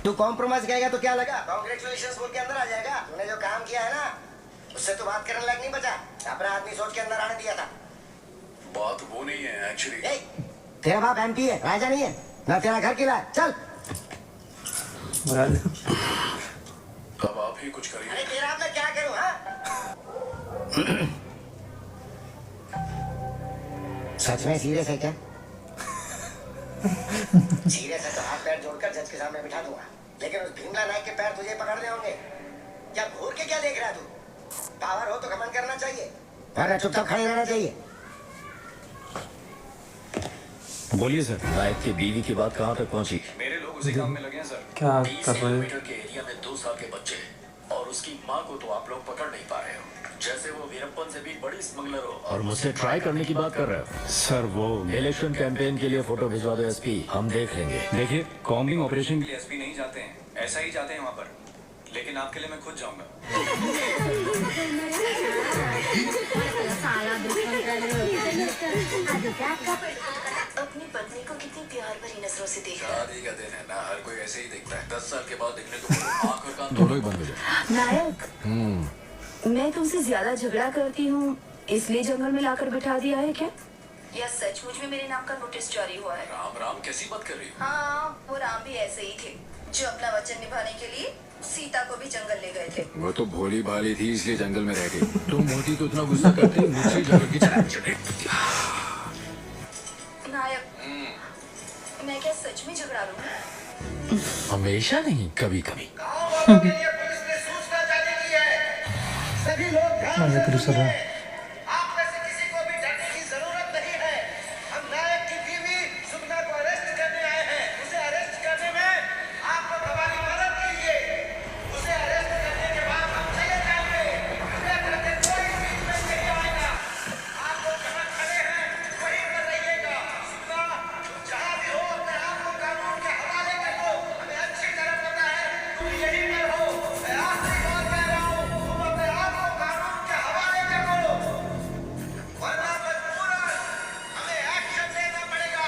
तू कॉम्प्रोमाइज कहेगा तो क्या लगा, कांग्रेचुलेशंस बोल के अंदर आ जाएगा। तूने जो काम किया है ना उससे तो बात करने लायक नहीं बचा। अपना आदमी सोच के अंदर आने दिया था। बात वो नहीं है एक्चुअली। तेरा बाप एमपी है, राजा नहीं है ना। तेरा घर किला है। चल अब आप ही कुछ करिए। अरे तेरा अब मैं क्या करूं? हाँ सच में सीरियस है क्या? सीरियस है तो हाथ पैर जोड़कर जज के सामने बिठा दूंगा, लेकिन उस भीमला नायक के पैर तुझे पकड़ने होंगे। क्या घूर के क्या देख रहा है तू? पावर हो तो घमंड करना चाहिए, वरना चुपचाप खड़े रहना चाहिए। बोलिए सर। नायक की बीवी की बात कहाँ तक पहुँची? मेरे लोग उसी काम में लगे हैं सर। क्या कर रहे हो? किलोमीटर के एरिया में 2 साल के बच्चे और उसकी माँ को तो आप लोग पकड़ नहीं पा रहे हो, जैसे वो वीरप्पन से भी बड़ी स्मगलर हो और मुझसे ट्राई करने की बात कर रहे हो। सर वो इलेक्शन कैंपेन के लिए फोटो भिजवा दो एसपी, हम देख लेंगे। देखिए कॉम्बिंग ऑपरेशन के लिए एसपी नहीं जाते हैं, ऐसा ही जाते हैं वहाँ पर, लेकिन आपके लिए मैं खुद जाऊंगा। अपनी पत्नी को कितनी प्यार भरी नजरों से देखता है। शादी का दिन है ना, हर कोई ऐसे ही देखता है। 10 साल के बाद देखने को मिले, आँख और कान दोनों ही बंद हो जाए। नायक, मैं तुमसे ज्यादा झगड़ा करती हूँ इसलिए जंगल में लाकर बिठा दिया है क्या? या सचमुच में मेरे नाम का नोटिस जारी हुआ है? राम राम कैसी बात कर रही हो? हाँ, वो राम भी ऐसे ही थे जो अपना वचन निभाने के लिए सीता को भी जंगल ले गए थे। वो तो भोली भाली थी इसलिए जंगल में रह गई। तुम होती तो इतना गुस्सा करती मुझसे जंगल की चढ़ाई चढ़े। नायक, मैं क्या सच में झगड़ा लूँ? हमेशा नहीं, कभी कभी। गाँव वालों के लिए पुलिस ने सूचना जारी की है। सभी लोग ध्यान से पुलिस वाला सुनिए। आप में से किसी को भी डरने की जरूरत नहीं है। हम नायक की बीवी सुगना को अरेस्ट करने आए हैं। उसे अरेस्ट करने में आप लोग हमारी मदद कीजिए। उसे अरेस्ट करने के बाद हम चले जाएंगे। उसे करके कोई बीच में नहीं आएगा। आप लोग जहाँ खड़े हैं वहीं पर रहिएगा। सुगना, जहाँ भी हो अपने आप को कानून के हवाले कर दो। हमें अच्छी तरह पता है तुम यही पर हो। मैं आखिरी बार कह रहा हूँ, तुम अपने आप को कानून के हवाले कर दो, वरना मजबूरन हमें एक्शन लेना पड़ेगा।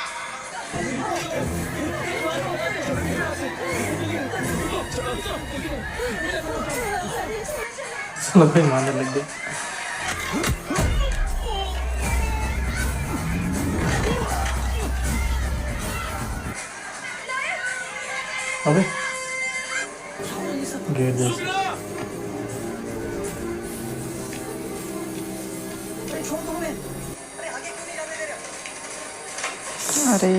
चलो भाई मारने लग गए। अबे गेट जैसे अरे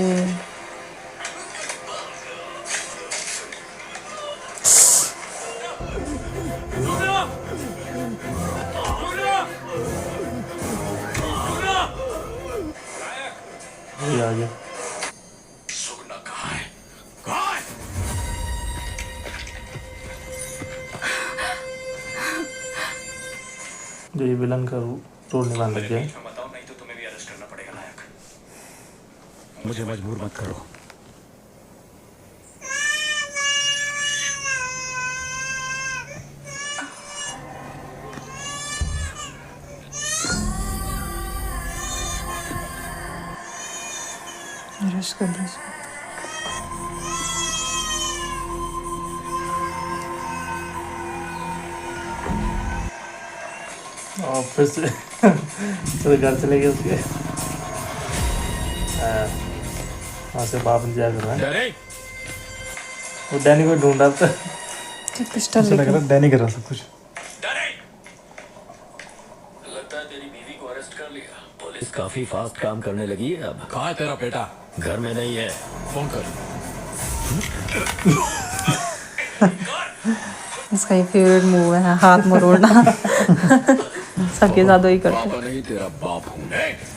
ये आ गया। सुगना कहाँ है? कहाँ है? जो ये विलन का रोल निभाने लग गया है। बीच में बताओ, नहीं तो तुम्हें भी अरेस्ट करना पड़ेगा नायक। मुझे मजबूर मत करो। अरेस्ट कर दो इसको। और फिर से तो घर चले गए उसके। वहाँ से बाप इंतजार कर रहा है। डरे? वो डैनी को ढूंढ रहा था। पिस्टल लग लेकर रहा डैनी कर रहा सब कुछ। डरे? लगता है तेरी बीवी को अरेस्ट कर लिया। पुलिस काफी फास्ट काम करने लगी है अब। कहाँ है तेरा बेटा? घर में नहीं है। फोन कर। इसका ये फेवरेट मूव है, हाथ मरोड़ना। सबके साथ वही करते हैं। पापा नहीं तेरा बाप हूँ। नायक!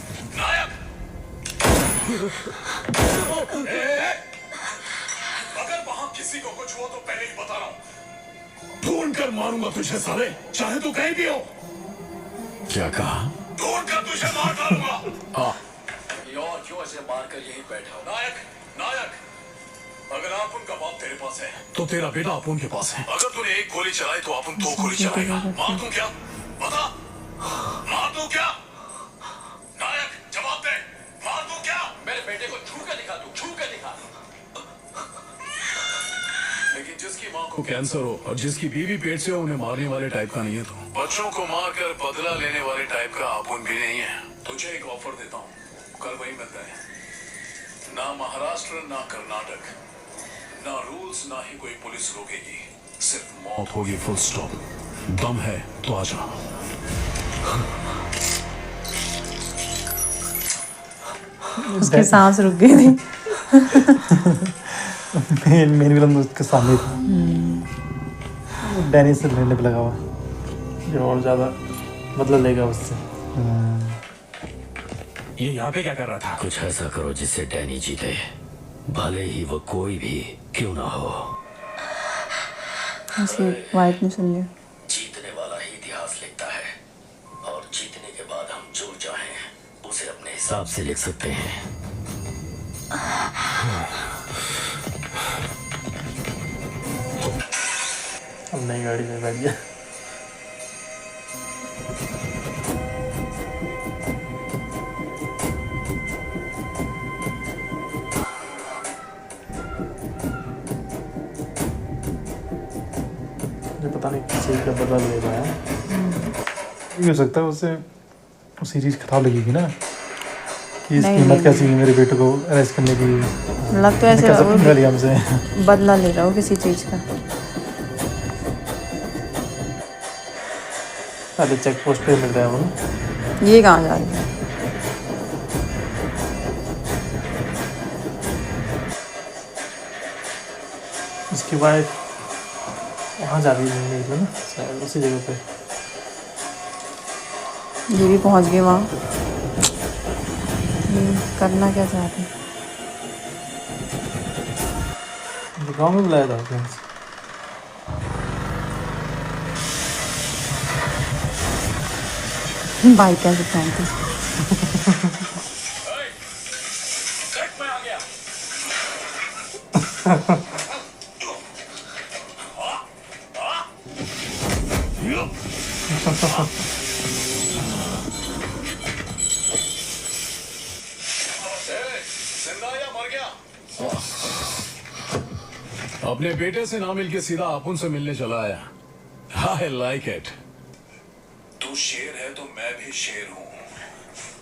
अगर वहाँ किसी को कुछ हुआ तो पहले ही बता रहा हूँ। ढूंढ कर मारूंगा तुझे साले, चाहे तू कहीं भी हो। क्या कहा? ढूंढ कर तुझे मार डालूंगा। और क्यों ऐसे मार कर यहीं बैठा हो? नायक, नायक, अगर आपुन का बाप तेरे पास है तो तेरा बेटा आपुन के पास है। अगर तूने एक गोली चलाई तो आपुन 2 गोली चलाएगा। मार दूं क्या? बता, मार दूं क्या? नायक जवाब दे, मार दूं क्या? मेरे बेटे को छू के दिखा दूं, छू के दिखा। लेकिन को कैंसर हो और जिसकी बीवी पेट से हो उन्हें मारने वाले टाइप का नहीं है। तो बच्चों को मारकर बदला लेने वाले टाइप का अपुन भी नहीं है। तुझे एक ऑफर देता हूँ, कल वही मिलता है। ना महाराष्ट्र ना कर्नाटक, ना रूल्स ना ही कोई पुलिस रोकेगी, सिर्फ मौत होगी, फुल स्टॉप। दम है तो आजा। उसकी सांस रुक गई थी। मेन विलन उसके सामने था, डैनी से लड़ने पे लगा हुआ, जो और ज़्यादा बदला लेगा उससे। ये यहाँ पे क्या कर रहा था? कुछ ऐसा करो जिससे डैनी जीते, भले ही वो कोई भी क्यों ना हो। ऐसी वाइट ने सुन लिया। जीतने वाला ही इतिहास लिखता है, और जीतने के बाद हम जो चाहें उसे अपने हिसाब से लिख सकते हैं। अब नई गाड़ी में बैठ गया। मुझे पता नहीं किस चीज़ का बदला ले रहा है। ये हो सकता है उससे सीरीज खराब लगेगी ना, कि इसकी हिम्मत कैसी है मेरे बेटे को अरेस्ट करने की। लग तो ऐसे कैसा पंगा लिया हमसे। बदला ले रहा हो किसी चीज का। अरे चेक पोस्ट पे मिल रहा है वो ना। ये कहाँ जा रही है? उसकी वाइफ वहाँ जा रही है ना, शायद उसी जगह पे। ये भी पहुंच गए वहाँ। करना क्या चाहते हैं? गाँव में बुलाया था उसने। बाइक कैसे पहनती? मैं आ गया। अपने बेटे से ना मिलके सीधा अपुन से मिलने चला आया। I like it. तू शेर है तो मैं भी शेर हूं,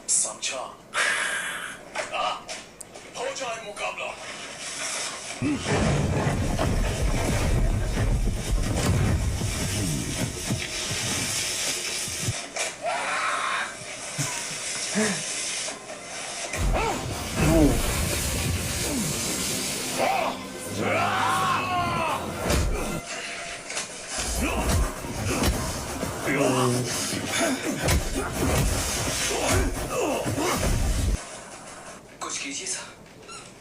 समझा? हो जाए मुकाबला। कुछ कीजिए सर।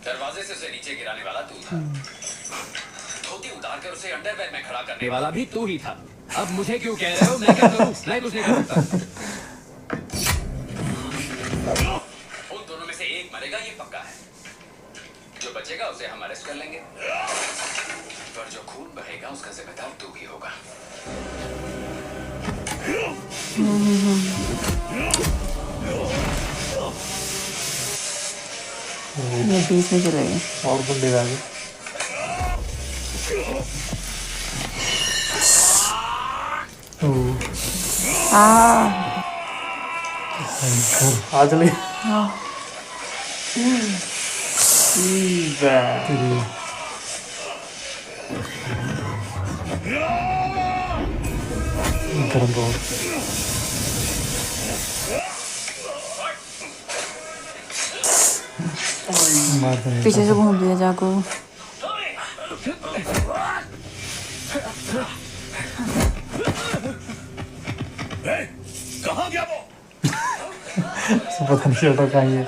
दरवाजे से उसे नीचे गिराने वाला तू था। धोती उतार कर उसे अंडरवेयर में खड़ा करने वाला भी तू ही था। अब मुझे क्यों कह रहे हो? मैं क्या करूं? मैं कुछ नहीं कर सकता। उन दोनों में से एक मरेगा, ये पक्का है। जो बचेगा उसे हम अरेस्ट कर लेंगे, पर जो खून बहेगा उसका जिम्मेदार तू ही होगा। ये बीच में चले गए। और बंदे आ गए। आ चले। गरम बहुत। पीछे से घूम लिया जाको। कहाँ गया वो? पता नहीं चलता कहाँ है।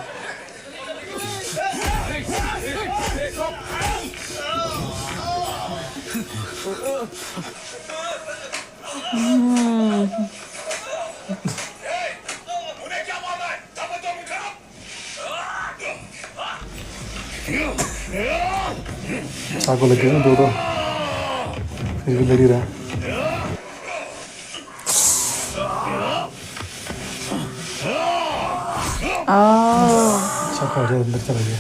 उन्हें क्या मारना है? चाकू लग गया ना दो, फिर भी लड़ी रहा। चाकू अंदर चला गया।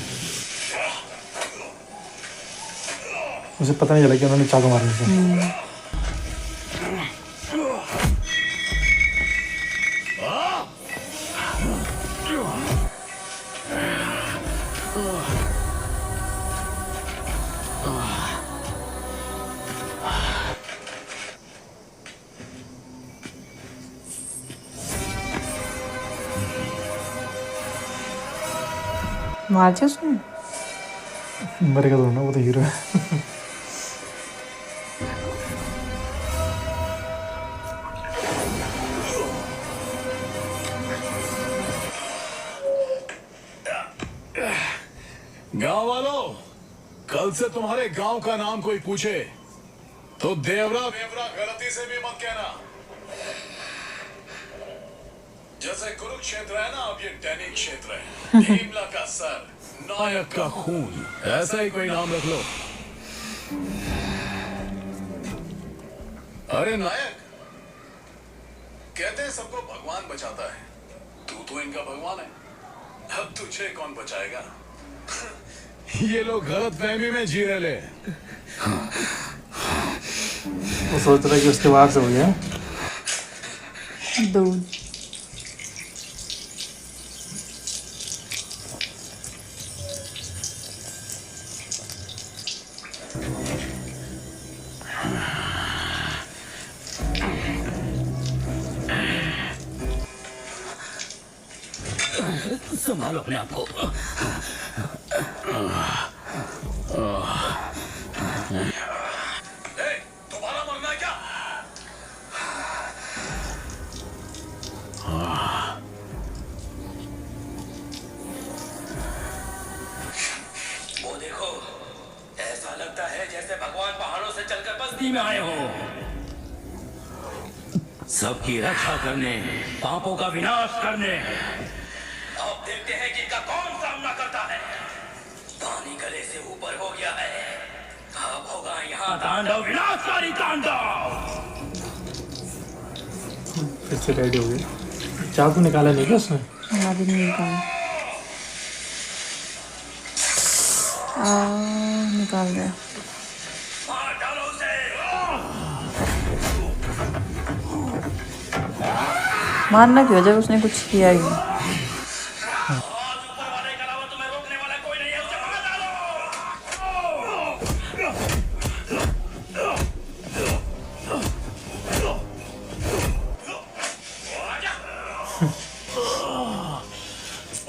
उसे पता नहीं चला कि उन्होंने चाकू मारने से। मार दिया उसने। मरेगा तो ना, वो तो हीरो है। गांव वालों, कल से तुम्हारे गांव का नाम कोई पूछे तो देवरा वेवरा गलती से भी मत कहना। जैसे कुरुक्षेत्र है ना, अब ये डैनी क्षेत्र है। भीमला का सर, नायक का खून, ऐसा ही कोई नाम रख लो। अरे नायक, कहते हैं सबको भगवान बचाता है, तू तो इनका भगवान है। अब तुझे कौन बचाएगा? ये लोग गलत फहमी में जी रहे। वो सोच रहा है कि उसके बाद से हो गया। दूध। संभालो अपने आप को। तुम्हारा मरना है क्या? वो देखो, ऐसा लगता है जैसे भगवान पहाड़ों से चलकर बस्ती में आए हो, सबकी रक्षा करने, पापों का विनाश करने। अब देखते हैं कि इनका कौन सामना करता है। पानी गले से ऊपर हो गया है, अब होगा यहाँ तांडव, विनाशकारी तांडव। फिर से रेडी हो गए। चाकू निकाला नहीं क्या उसने? अभी नहीं निकाला। निकाल दिया। मार डालो उसे। मारना क्यों जब उसने कुछ किया ही नहीं। आज ऊपर वाले के अलावा तुम्हें रोकने वाला कोई नहीं है, उसे मार डालो।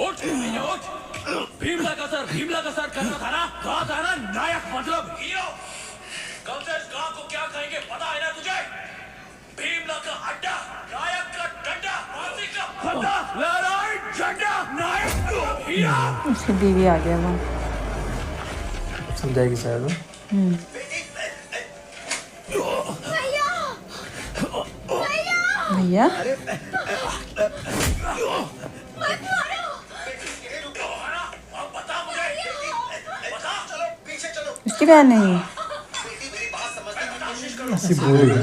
उठ, उठ। भीमला का सर करना था ना? कहा था ना नायक मतलब हीरो। कल से इस गांव को क्या कहेंगे पता है ना तुझे? भीमला का अड्डा, नायक का डंडा, फांसी का फंदा, लड़ाई झंडा, नायक का हीरो। उसकी बीवी आ गया वो। समझाएगी शायद वो। भैया उसकी बहन नहीं। ऐसी बुरी है ना,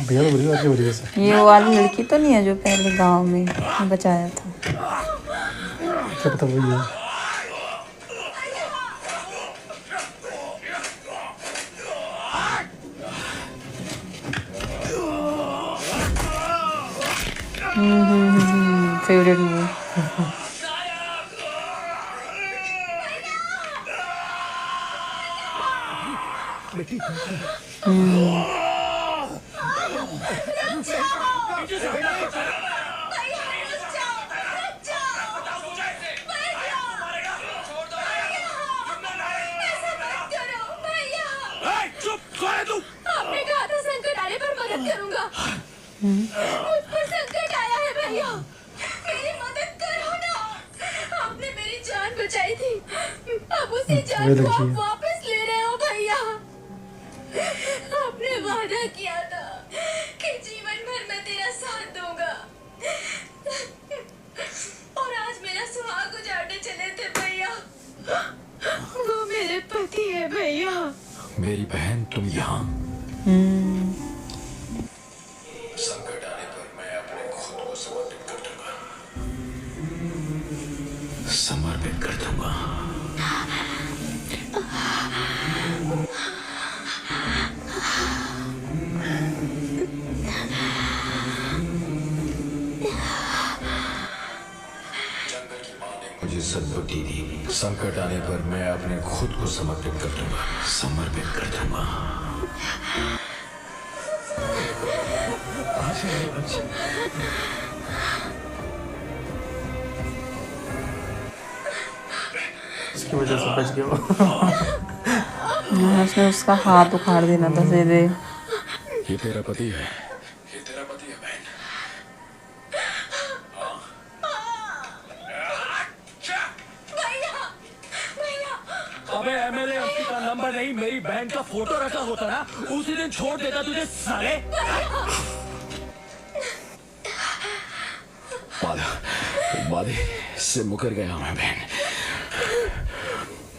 भैया तो बुरी बात हो रही है सर। ये वो वाली लड़की तो नहीं है जो पहले गांव में बचाया था? क्या पता वही है। Favourite movie. आपने कहा था संकट आने पर मदद करूंगा। मुझ पर संकट आया है भैया, मेरी मदद करो ना। आपने मेरी जान बचाई थी, अब उसी जान को आप वापस ले रहे हो भैया। आपने वादा किया था कि जीवन भर मैं तेरा साथ दूंगा, और आज मेरा सुहाग उजाड़ने चले थे भैया। वो मेरे पति है भैया। मेरी बहन तुम यहाँ। संकट आने पर मैं अपने खुद को समर्पित कर दूंगा, समर्पित कर दूंगा। मुझे सद्बुद्धि दी। संकट आने पर मैं अपने खुद को समर्पित कर दूंगा, समर्पित कर दूंगा। इसकी वजह से बच गया वो। उसने उसका हाथ उखाड़ देना था सीधे। ये तेरा पति है, ये तेरा पति है बहन। अबे एमएलए एमपी का नंबर नहीं, मेरी बहन का फोटो रखा होता ना, उसी दिन छोड़ देता तुझे साले। वादे से मुकर गया मैं बहन,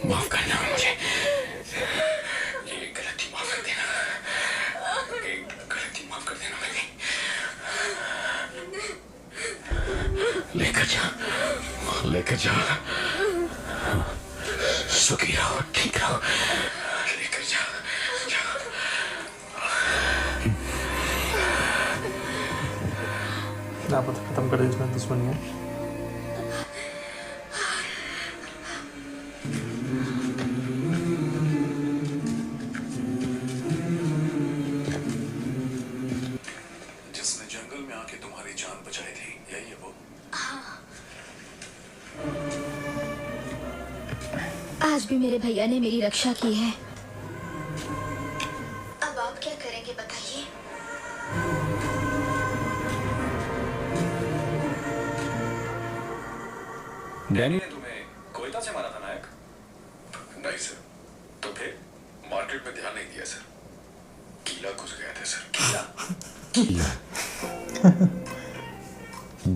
माफ करना मुझे, ये गलती माफ कर देना, ये गलती माफ कर देना बेटी। लेकर जा सुखी रहो, ठीक रहो, लेकर जा। आप खत्म कर दीजिए दुश्मनी। जिसने जंगल में आके तुम्हारी जान बचाई थी, यही है वो? आज भी मेरे भैया ने मेरी रक्षा की है। अब आप क्या करेंगे बताइए? डैनी ने तुम्हें कोयता से मारा था नायक? नहीं सर। तो फिर मार्केट में ध्यान नहीं दिया सर, कीला घुस गया था सर। कीला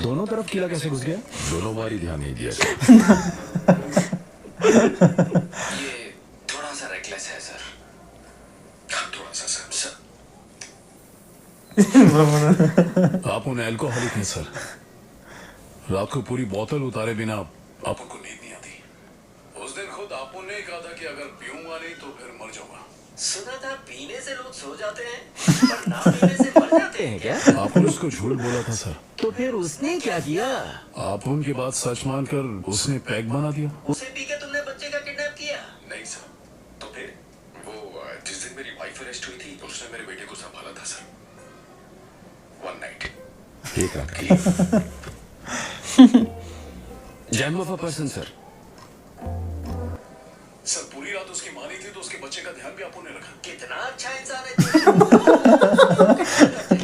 दोनों तरफ कीला कैसे घुस गया? दोनों बार ही ध्यान नहीं दिया सर। ये थोड़ा सा रेकलेस है सर, थोड़ा सा सर। आप उन्हें अल्कोहलिक हैं सर। रात को पूरी बोतल उतारे बिना आप उनको नींद नहीं आती। उस दिन खुद आपो ने कहा था कि अगर पीऊंगा नहीं तो फिर मर जाऊंगा। सुना था पीने से लोग सो जाते हैं, पर ना पीने से मर जाते हैं क्या? आपने उसको झूठ बोला था सर। तो फिर उसने क्या किया? आप उनकी बात सच मानकर उसने पैक बना दिया। उसे पी के तुमने बच्चे का किडनैप किया? नहीं सर। तो फिर वो जिस दिन मेरी वाइफ अरेस्ट हुई थी, उसने मेरे बेटे को संभाला था सर। वन नाइट, एक रात की। Jam of a person sir. Sir पूरी रात उसकी माँ नहीं थी तो उसके बच्चे का ध्यान भी आपने रखा। कितना अच्छा इंसान है।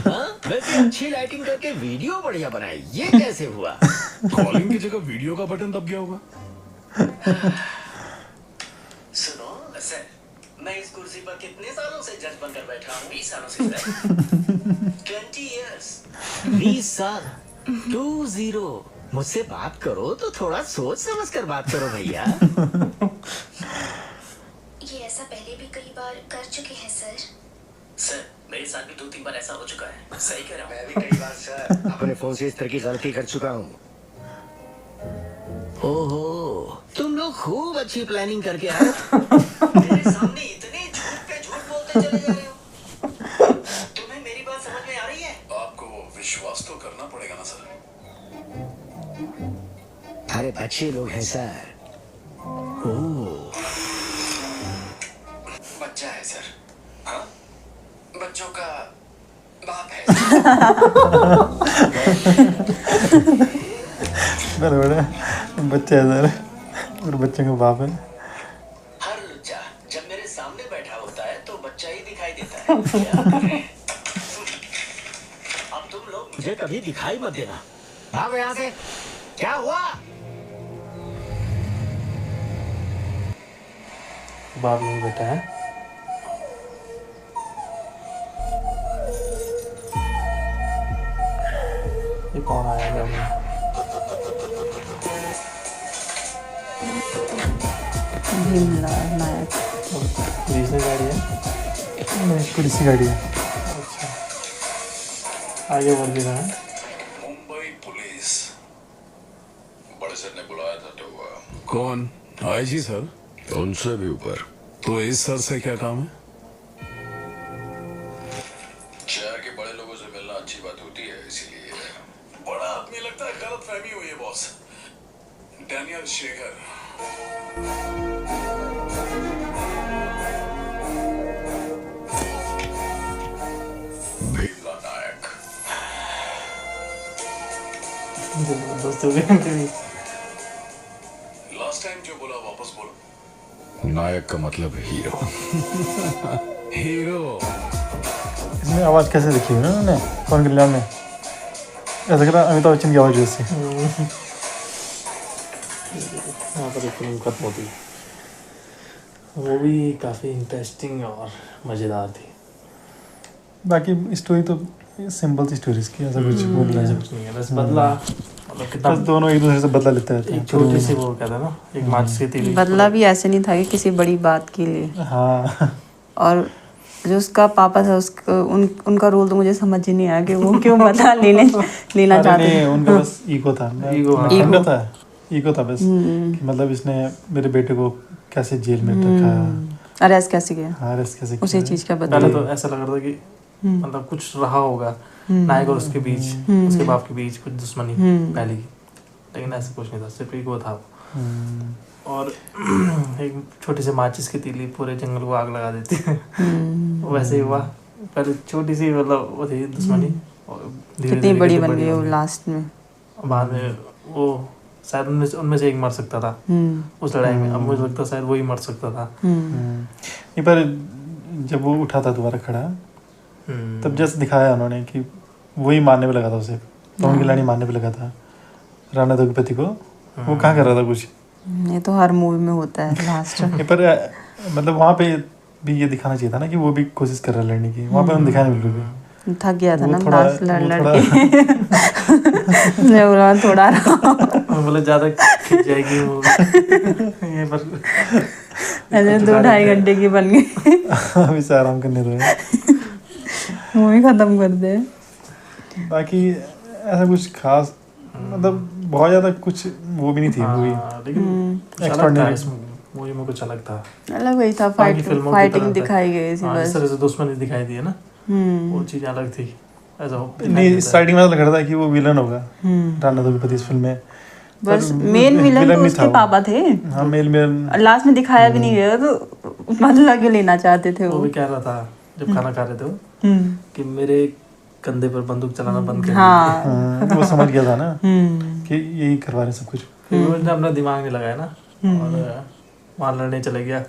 हाँ? वैसे अच्छी लाइटिंग करके वीडियो बढ़िया बनाई, ये कैसे हुआ? कॉलिंग की जगह वीडियो का बटन दब गया होगा। सुनो सर, मैं इस कुर्सी पर कितने सालों से जज बनकर बैठा हूँ? 20 सालों से सर। 20 years। 20 साल। 20। मुझसे बात करो तो थोड़ा सोच समझ कर बात करो भैया। ये ऐसा पहले भी कई बार कर चुके हैं सर। सर मेरे साथ भी 2-3 बार ऐसा हो चुका है। सही कह रहा हूँ। मैं भी कई बार सर अपने फोन से इस तरह की गलती कर चुका हूँ। ओहो, तुम लोग खूब अच्छी प्लानिंग करके आए। मेरे सामने इतने झूठ पे झूठ बोलते चले जा रहे हो। तुम्हें मेरी बात समझ में आ रही है? आपको विश्वास तो करना पड़ेगा ना सर। अरे अच्छे लोग हैं सर। बच्चा है सर। हाँ, बच्चों का बाप है। बड़ा बच्चा है सर, और बच्चे का बाप है। हर लुच्चा जब मेरे सामने बैठा होता है तो बच्चा ही दिखाई देता है। क्या करें? अब तुम लोग मुझे कभी दिखाई मत देना। भागो यहाँ से। क्या हुआ? बाप नहीं बैठा है। ये कौन आया घर में? भीमला नायक। पुलिस की गाड़ी है? नहीं, पुलिस की गाड़ी है। अच्छा, आगे बढ़ रहा है। मुंबई पुलिस बड़े सर ने बुलाया था तो कौन? IG sir. उनसे भी ऊपर। तो इस सर से क्या काम है? शहर के बड़े लोगों से मिलना अच्छी बात होती है, इसीलिए। बड़ा आदमी लगता है, गलत फहमी हुई है बॉस। डैनियल शेखर। भीमला नायक। जबरदस्त हो गया इनके भी। लास्ट टाइम जो बोला वापस बोलो। नायक का मतलब हीरो। हीरो। इसमें आवाज़ कैसे लिखी है ना उन्होंने पवन कल्याण में, ऐसा लग रहा अमिताभ बच्चन की आवाज़ जैसी। वहाँ पर एक फिल्म खत्म होती है, वो भी काफ़ी इंटरेस्टिंग और मज़ेदार थी। बाकी स्टोरी तो सिंपल सी स्टोरीज की, ऐसा कुछ वो नहीं ऐसा है। कुछ नहीं है, बस बदला मतलब बस कितना दोनों एक दूसरे से बदला लेते रहते हैं। एक छोटी सी वो कहता है ना, एक माचिस की तीली। बदला भी ऐसे नहीं था कि किसी बड़ी बात के लिए। हाँ और जो उसका पापा था उसका उनका रोल तो मुझे समझ ही नहीं आया कि वो क्यों बदला लेना अरे चाहते नहीं, थे। उनका बस ईगो था। ईगो, हाँ। ईगो था, ईगो था बस कि मतलब इसने मेरे बेटे को कैसे जेल में रखा, अरेस्ट कैसे किया, अरेस्ट कैसे उसी किया। चीज का बदला। पहले तो ऐसा लग रहा था कि मतलब कुछ रहा होगा नायक और उसके बीच, उसके बाप के बीच कुछ दुश्मनी पहले की, लेकिन ऐसा कुछ नहीं था, सिर्फ ईगो था। और एक छोटी सी माचिस की तीली पूरे जंगल को आग लगा देती है। वैसे ही हुआ, पहले छोटी सी मतलब वो थी दुश्मनी, और धीरे कितनी धीरे बड़ी करके बन गई वो गई। लास्ट में। बाद में वो शायद उनमें से एक मर सकता था उस लड़ाई में। अब मुझे लगता है शायद वही मर सकता था। नहीं पर जब वो उठा था दोबारा खड़ा, तब जैसे दिखाया उन्होंने कि वही मारने पे लगा था उसे, पवन कल्याण ही मारने पे लगा था राणा दुर्गपति को। वो कहाँ कर रहा था कुछ। ये तो हर मूवी में होता है लास्ट में। नहीं, पर मतलब वहाँ पे भी ये दिखाना चाहिए था ना कि वो भी कोशिश कर रहा है लड़ने की। वहाँ पे उन्होंने दिखाया नहीं बिल्कुल भी। थक गया था वो ना थोड़ा- लास्ट लड़ वो लड़ थोड़ा- के। मैं बोला थोड़ा मतलब ज्यादा खिंच जाएगी वो। ये पर ऐसे 2-2.5 घंटे की बन गई। अभी से आराम करने दो। मूवी खत्म कर दे। बाकी ऐसा कुछ खास मतलब बहुत ज़्यादा कुछ वो भी नहीं थी मूवी। हाँ, लेकिन कुछ अलग था Extraordinary। इस मूवी में, कुछ अलग था। अलग वही था, बाकी फिल्मों की फाइटिंग तरह था। दिखाई गई थी हाँ, इस बस। तरह से दुश्मनी दिखाई दी है ना, वो चीज़ अलग थी। ऐसा नहीं, स्टार्टिंग में तो लग रहा था कि वो विलन होगा राणा दुर्गपति इस फिल्म में। बस पर मेन विलन विलन तो नहीं उसके था वो। पापा थे। हाँ, मेल लास्ट में दिखाया भी नहीं गया, तो बदला क्यों लेना चाहते थे वो वो। भी कह रहा था जब खाना खा रहे थे वो कि मेरे कंधे पर बंदूक चलाना बंद कर हाँ वो समझ गया था ना कि यही करवा रहे हैं सब कुछ। फिर उसने अपना दिमाग नहीं लगाया ना, और वहाँ लड़ने चले गया।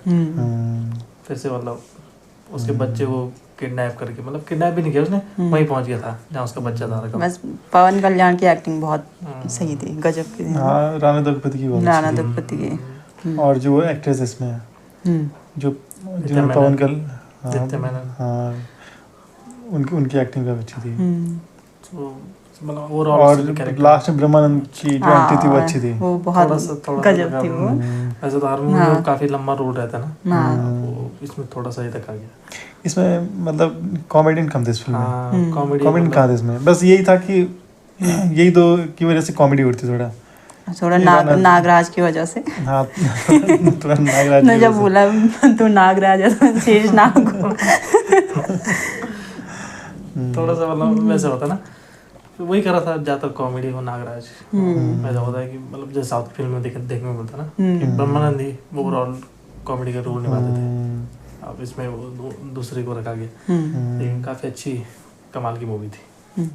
फिर से मतलब उसके बच्चे को किडनैप करके, मतलब किडनैप भी नहीं किया उसने, वहीं पहुंच गया था जहाँ उसका बच्चा था। बस पवन कल्याण की एक्टिंग बहुत सही थी, गजब की थी। हाँ, राणा दुर्गपति की बहुत राणा अच्छी दुर्गपति की। थी। और जो एक्ट्रेस इसमें है, जो जिन्होंने पवन कल्याण, हाँ उनकी एक्टिंग काफी अच्छी थी। तो मतलब और ओवरऑल लास्ट में ब्रह्मानंद की जो एंट्री थी वो अच्छी थी। वो बहुत गजब थी वो। ऐसे तो हर मूवी में काफी लंबा रोल रहता है ना, वो इसमें थोड़ा सा ही तक आ गया। इसमें मतलब कॉमेडियन कम थे इस फिल्म में। हाँ, कॉमेडी कॉमेडियन कहाँ थे इसमें, बस यही था कि यही दो की वजह से कॉमेडी उठती थोड़ा। थोड़ा नागराज की वजह से। हाँ थोड़ा नागराज ने की जब वजह बोला तू नागराज है तो शेष नाग को। थोड़ा सा मतलब वैसे होता ना, तो वही करा था ज्यादातर कॉमेडी हो नागराज। ऐसा होता है कि मतलब जैसे साउथ फिल्म में देखने में मिलता ना कि ब्रह्मानंद ही ओवरऑल कॉमेडी का रोल निभाते थे। अब इसमें वो दूसरे को रखा गया, लेकिन काफी अच्छी कमाल की मूवी थी।